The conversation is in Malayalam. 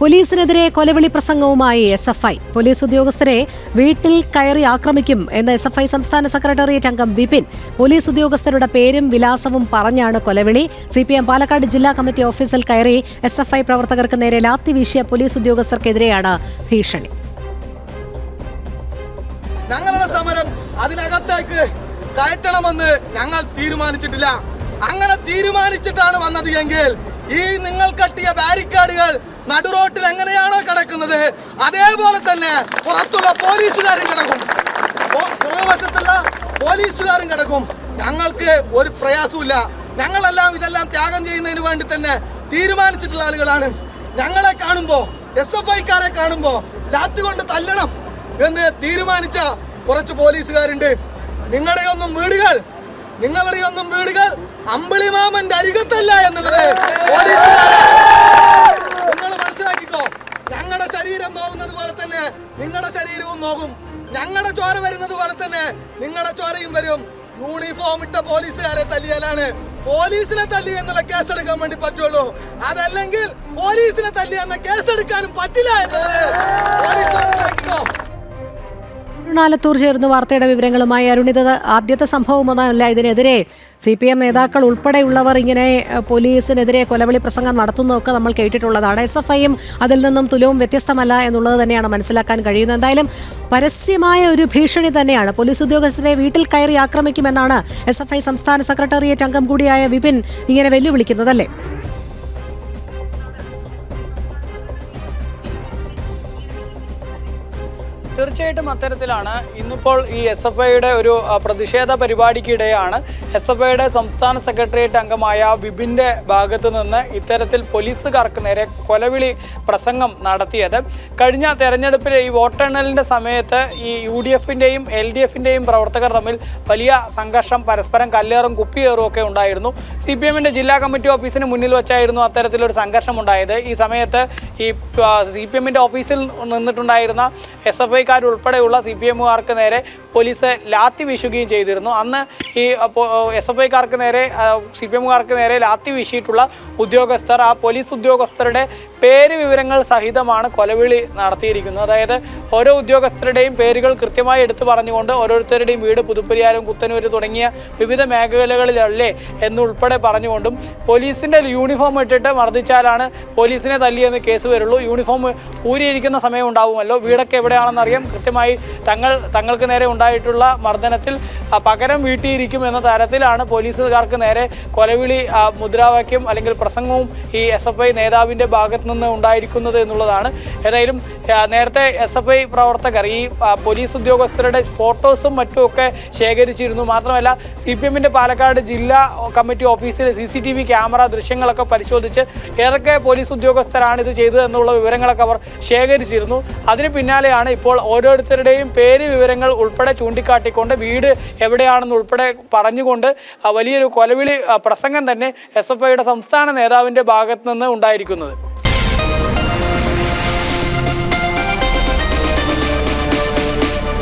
പോലീസിനെതിരെ കൊലവിളി പ്രസംഗവുമായി SFI. പോലീസ് ഉദ്യോഗസ്ഥരെ വീട്ടിൽ കയറി ആക്രമിക്കും എന്ന SFI സംസ്ഥാന സെക്രട്ടേറിയറ്റ് അംഗം വിപിൻ. പോലീസ് ഉദ്യോഗസ്ഥരുടെ പേരും വിലാസവും പറഞ്ഞാണ് കൊലവിളി. CPM പാലക്കാട് ജില്ലാ കമ്മിറ്റി ഓഫീസിൽ കയറി SFI പ്രവർത്തകർക്ക് നേരെ ലാത്തി വീശിയ പോലീസ് ഉദ്യോഗസ്ഥർക്കെതിരെയാണ് ഭീഷണി. ഞങ്ങളുടെ സമരം അതിനകത്തേക്ക് കയറ്റണമെന്ന് ഞങ്ങൾ തീരുമാനിച്ചിട്ടില്ല. അങ്ങനെ തീരുമാനിച്ചിട്ടാണ് വന്നത് എങ്കിൽ ഈ നിങ്ങൾ കെട്ടിയ ബാരിക്കേഡുകൾ നടുറോട്ടിൽ എങ്ങനെയാണോ കിടക്കുന്നത് അതേപോലെ തന്നെ പുറത്തുള്ള പോലീസുകാരും കിടക്കും, പുറകുവശത്തുള്ള പോലീസുകാരും കിടക്കും. ഞങ്ങൾക്ക് ഒരു പ്രയാസമില്ല. ഞങ്ങളെല്ലാം ഇതെല്ലാം ത്യാഗം ചെയ്യുന്നതിന് വേണ്ടി തന്നെ തീരുമാനിച്ചിട്ടുള്ള ആളുകളാണ്. ഞങ്ങളെ കാണുമ്പോൾ SFIക്കാരെ കാണുമ്പോൾ രാത്രി കൊണ്ട് തല്ലണം എന്ന് തീരുമാനിച്ച കുറച്ച് പോലീസുകാരുണ്ട്. നിങ്ങളുടെയൊന്നും വീടുകൾ അമ്പിളിമാമന്റെ അരികത്തല്ല എന്നുള്ളത് പോലീസുകാരെ നിങ്ങൾ മനസ്സിലാക്കിക്കോ. ഞങ്ങളുടെ ശരീരം നോവുന്നത് പോലെ തന്നെ നിങ്ങളുടെ ശരീരവും നോക്കും. ഞങ്ങളുടെ ചോര വരുന്നത് പോലെ തന്നെ നിങ്ങളുടെ ചോരയും വരും. യൂണിഫോം ഇട്ട പോലീസുകാരെ തല്ലിയാലാണ് പോലീസിനെ തല്ലി എന്നുള്ള കേസെടുക്കാൻ വേണ്ടി പറ്റുള്ളൂ. അതല്ലെങ്കിൽ പോലീസിനെ തല്ലി എന്ന കേസെടുക്കാനും പറ്റില്ല എന്നുള്ളത് പോലീസ് മനസ്സിലാക്കിക്കോ. ൂർ ചേർന്ന് വാർത്തയുടെ വിവരങ്ങളുമായി. അരുണിത, ആദ്യത്തെ സംഭവമൊന്നുമല്ല. ഇതിനെതിരെ CPM നേതാക്കൾ ഉൾപ്പെടെയുള്ളവർ ഇങ്ങനെ പോലീസിനെതിരെ കൊലവിളി പ്രസംഗം നടത്തുന്നതൊക്കെ നമ്മൾ കേട്ടിട്ടുള്ളതാണ്. SFIയും അതിൽ നിന്നും തുലവും വ്യത്യസ്തമല്ല എന്നുള്ളത് തന്നെയാണ് മനസ്സിലാക്കാൻ കഴിയുന്നത്. എന്തായാലും പരസ്യമായ ഒരു ഭീഷണി തന്നെയാണ്. പോലീസ് ഉദ്യോഗസ്ഥരെ വീട്ടിൽ കയറി ആക്രമിക്കുമെന്നാണ് SFI സംസ്ഥാന സെക്രട്ടേറിയറ്റ് അംഗം കൂടിയായ വിപിൻ ഇങ്ങനെ വെല്ലുവിളിക്കുന്നതല്ലേ? തീർച്ചയായിട്ടും അത്തരത്തിലാണ്. ഇന്നിപ്പോൾ ഈ SFIയുടെ ഒരു പ്രതിഷേധ പരിപാടിക്കിടെയാണ് SFIയുടെ സംസ്ഥാന സെക്രട്ടേറിയറ്റ് അംഗമായ വിപിൻ്റെ ഭാഗത്തു നിന്ന് ഇത്തരത്തിൽ പോലീസുകാർക്ക് നേരെ കൊലവിളി പ്രസംഗം നടത്തിയത്. കഴിഞ്ഞ തെരഞ്ഞെടുപ്പിൽ ഈ വോട്ടെണ്ണലിൻ്റെ സമയത്ത് ഈ UDFൻ്റെയും LDFൻ്റെയും പ്രവർത്തകർ തമ്മിൽ വലിയ സംഘർഷം, പരസ്പരം കല്ലേറും കുപ്പിയേറും ഒക്കെ ഉണ്ടായിരുന്നു. CPMൻ്റെ ജില്ലാ കമ്മിറ്റി ഓഫീസിന് മുന്നിൽ വെച്ചായിരുന്നു അത്തരത്തിലൊരു സംഘർഷം ഉണ്ടായത്. ഈ സമയത്ത് ഈ CPMൻ്റെ ഓഫീസിൽ നിന്നിട്ടുണ്ടായിരുന്ന SFI ഉൾപ്പെടെയുള്ള CPMകാർക്ക് നേരെ പോലീസ് ലാത്തി വീശുകയും ചെയ്തിരുന്നു. അന്ന് ഈ SFIക്കാർക്ക് നേരെ CPMകാർക്ക് നേരെ ലാത്തി വീശിയിട്ടുള്ള ഉദ്യോഗസ്ഥർ ആ പോലീസ് ഉദ്യോഗസ്ഥരുടെ പേര് വിവരങ്ങൾ സഹിതമാണ് കൊലവിളി നടത്തിയിരിക്കുന്നത്. അതായത് ഓരോ ഉദ്യോഗസ്ഥരുടെയും പേരുകൾ കൃത്യമായി എടുത്തു പറഞ്ഞുകൊണ്ട് ഓരോരുത്തരുടെയും വീട് പുതുപ്പരിയാരം, കുത്തനൂര് തുടങ്ങിയ വിവിധ മേഖലകളിലല്ലേ എന്നുൾപ്പെടെ പറഞ്ഞുകൊണ്ടും പോലീസിൻ്റെ യൂണിഫോം ഇട്ടിട്ട് മർദ്ദിച്ചാലാണ് പോലീസിനെ തല്ലിയെന്ന് കേസ് വരുള്ളൂ. യൂണിഫോം ഊരിയിരിക്കുന്ന സമയം ഉണ്ടാവുമല്ലോ, വീടൊക്കെ എവിടെയാണെന്നറിയാം, കൃത്യമായി തങ്ങൾക്ക് നേരെ ഉണ്ടായിട്ടുള്ള മർദ്ദനത്തിൽ പകരം വീട്ടിയിരിക്കും എന്ന തരത്തിലാണ് പോലീസുകാർക്ക് നേരെ കൊലവിളി മുദ്രാവാക്യം അല്ലെങ്കിൽ പ്രസംഗവും ഈ SFI നേതാവിൻ്റെ ഭാഗത്ത് നിന്ന് ഉണ്ടായിരിക്കുന്നത് എന്നുള്ളതാണ്. ഏതായാലും നേരത്തെ SFI പ്രവർത്തകർ ഈ പോലീസ് ഉദ്യോഗസ്ഥരുടെ ഫോട്ടോസും മറ്റുമൊക്കെ ശേഖരിച്ചിരുന്നു. മാത്രമല്ല CPMൻ്റെ പാലക്കാട് ജില്ലാ കമ്മിറ്റി ഓഫീസിലെ CCTV ക്യാമറ ദൃശ്യങ്ങളൊക്കെ പരിശോധിച്ച് ഏതൊക്കെ പോലീസ് ഉദ്യോഗസ്ഥരാണ് ഇത് ചെയ്തത് എന്നുള്ള വിവരങ്ങളൊക്കെ അവർ ശേഖരിച്ചിരുന്നു. അതിന് പിന്നാലെയാണ് ഇപ്പോൾ ഓരോരുത്തരുടെയും പേര് വിവരങ്ങൾ ഉൾപ്പെടെ ചൂണ്ടിക്കാട്ടിക്കൊണ്ട് വീട് എവിടെയാണെന്ന് ഉൾപ്പെടെ പറഞ്ഞുകൊണ്ട് വലിയൊരു കൊലവിളി പ്രസംഗം തന്നെ SFIയുടെ സംസ്ഥാന നേതാവിൻ്റെ ഭാഗത്ത് നിന്ന് ഉണ്ടായിരിക്കുന്നത്.